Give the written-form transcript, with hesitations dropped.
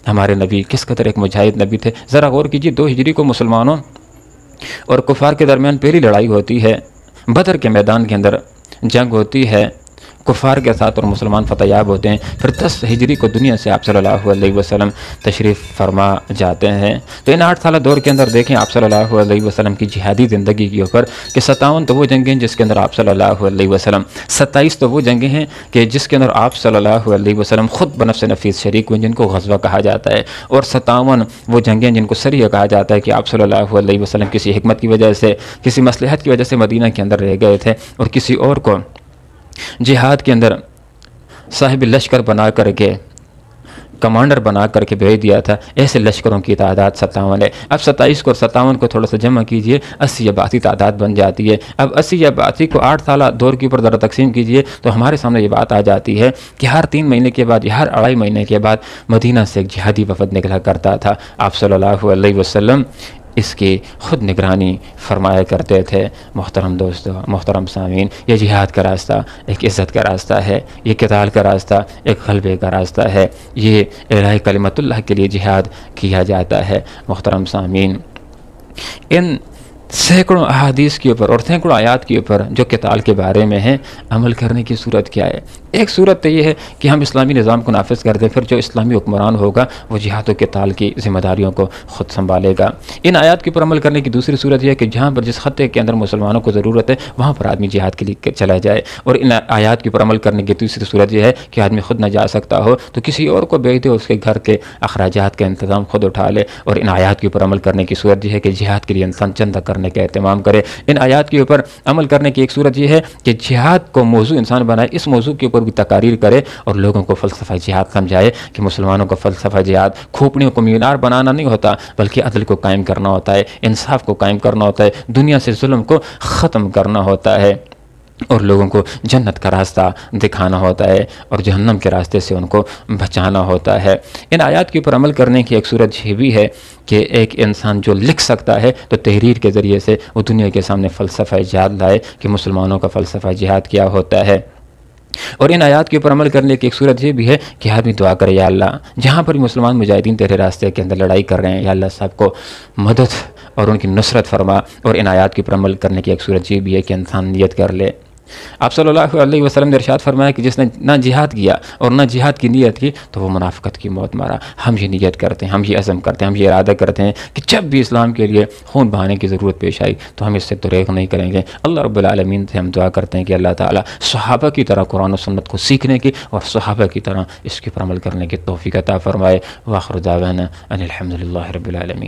ہمارے نبی کس قدر ایک مجاہد نبی تھے. ذرا غور کیجیے 2 ہجری کو مسلمانوں اور کفار کے درمیان پہلی لڑائی ہوتی ہے. بدر کے میدان کے اندر جنگ ہوتی ہے کفار کے ساتھ اور مسلمان فتح یاب ہوتے ہیں. پھر 10 ہجری کو دنیا سے آپ صلی اللہ علیہ وسلم تشریف فرما جاتے ہیں. تو ان 8 سالہ دور کے اندر دیکھیں آپ صلی اللہ علیہ وسلم کی جہادی زندگی کے اوپر کہ 57 تو وہ جنگیں ہیں جس کے اندر آپ صلی اللہ علیہ وسلم، 27 تو وہ جنگیں ہیں کہ جس کے اندر آپ صلی اللہ علیہ وسلم خود بنفس نفیس شریک ہوئے جن کو غزوہ کہا جاتا ہے، اور 57 وہ جنگیں جن کو سریہ کہا جاتا ہے کہ آپ صلی اللہ علیہ وسلم کسی حکمت کی وجہ سے، کسی مصلحت کی وجہ سے مدینہ کے اندر رہ گئے تھے اور کسی اور کو جہاد کے اندر صاحب لشکر بنا کر کے، کمانڈر بنا کر کے بھیج دیا تھا. ایسے لشکروں کی تعداد 57 ہے. اب 27 کو اور 57 کو تھوڑا سا جمع کیجئے، 80 یا 82 تعداد بن جاتی ہے. اب 80 یا 82 کو 8 سالہ دور کے اوپر ذرا تقسیم کیجئے تو ہمارے سامنے یہ بات آ جاتی ہے کہ ہر 3 مہینے کے بعد یا ہر 2.5 مہینے کے بعد مدینہ سے ایک جہادی وفد نکلا کرتا تھا. آپ صلی اللہ علیہ وسلم اس کی خود نگرانی فرمایا کرتے تھے. محترم دوستو، محترم سامعین، یہ جہاد کا راستہ ایک عزت کا راستہ ہے، یہ قتال کا راستہ ایک غلبے کا راستہ ہے، یہ اعلاء کلمت اللہ کے لیے جہاد کیا جاتا ہے. محترم سامعین، ان سینکڑوں احادیث کے اوپر اور سینکڑوں آیات کے اوپر جو قتال کے بارے میں ہیں، عمل کرنے کی صورت کیا ہے؟ ایک صورت تو یہ ہے کہ ہم اسلامی نظام کو نافذ کر دیں، پھر جو اسلامی حکمران ہوگا وہ جہاد و قتال کی ذمہ داریوں کو خود سنبھالے گا. ان آیات کے اوپر عمل کرنے کی دوسری صورت یہ ہے کہ جہاں پر جس خطے کے اندر مسلمانوں کو ضرورت ہے وہاں پر آدمی جہاد کے لیے چلا جائے. اور ان آیات کے اوپر عمل کرنے کی دوسری صورت یہ ہے کہ آدمی خود نہ جا سکتا ہو تو کسی اور کو بھیج دے، اس کے گھر کے اخراجات کا انتظام خود اٹھا لے. اور ان آیات کے اوپر عمل کرنے کی صورت یہ ہے کہ جہاد کے لیے انسان چندہ کرنے کا اہتمام کرے. ان آیات کے اوپر عمل کرنے کی ایک صورت یہ ہے کہ جہاد کو موضوع انسان بنائے، اس موضوع کے اوپر بھی تقاریر کرے اور لوگوں کو فلسفہ جہاد سمجھائے کہ مسلمانوں کو فلسفہ جہاد کھوپڑیوں کو مینار بنانا نہیں ہوتا، بلکہ عدل کو قائم کرنا ہوتا ہے، انصاف کو قائم کرنا ہوتا ہے، دنیا سے ظلم کو ختم کرنا ہوتا ہے اور لوگوں کو جنت کا راستہ دکھانا ہوتا ہے اور جہنم کے راستے سے ان کو بچانا ہوتا ہے. ان آیات کے اوپر عمل کرنے کی ایک صورت یہ بھی ہے کہ ایک انسان جو لکھ سکتا ہے تو تحریر کے ذریعے سے وہ دنیا کے سامنے فلسفہ جہاد لائے کہ مسلمانوں کا فلسفہ جہاد کیا ہوتا ہے. اور ان آیات کے اوپر عمل کرنے کی ایک صورت یہ بھی ہے کہ آدمی دعا کرے، یا اللہ جہاں پر مسلمان مجاہدین تیرے راستے کے اندر لڑائی کر رہے ہیں، یا اللہ سب کو مدد اور ان کی نصرت فرما. اور ان آیات کے اوپر عمل کرنے کی ایک صورت یہ بھی ہے کہ انسان نیت کر لے. آپ صلی اللہ علیہ وسلم نے ارشاد فرمایا کہ جس نے نہ جہاد کیا اور نہ جہاد کی نیت کی تو وہ منافقت کی موت مارا. ہم یہ نیت کرتے ہیں، ہم یہ عزم کرتے ہیں، ہم یہ ارادہ کرتے ہیں کہ جب بھی اسلام کے لیے خون بہانے کی ضرورت پیش آئی تو ہم اس سے دریغ نہیں کریں گے. اللہ رب العالمین سے ہم دعا کرتے ہیں کہ اللہ تعالیٰ صحابہ کی طرح قرآن و سنت کو سیکھنے کی اور صحابہ کی طرح اس کے پر عمل کرنے کی توفیق عطا فرمائے. وآخر دعوانا ان الحمد للہ رب العالمین.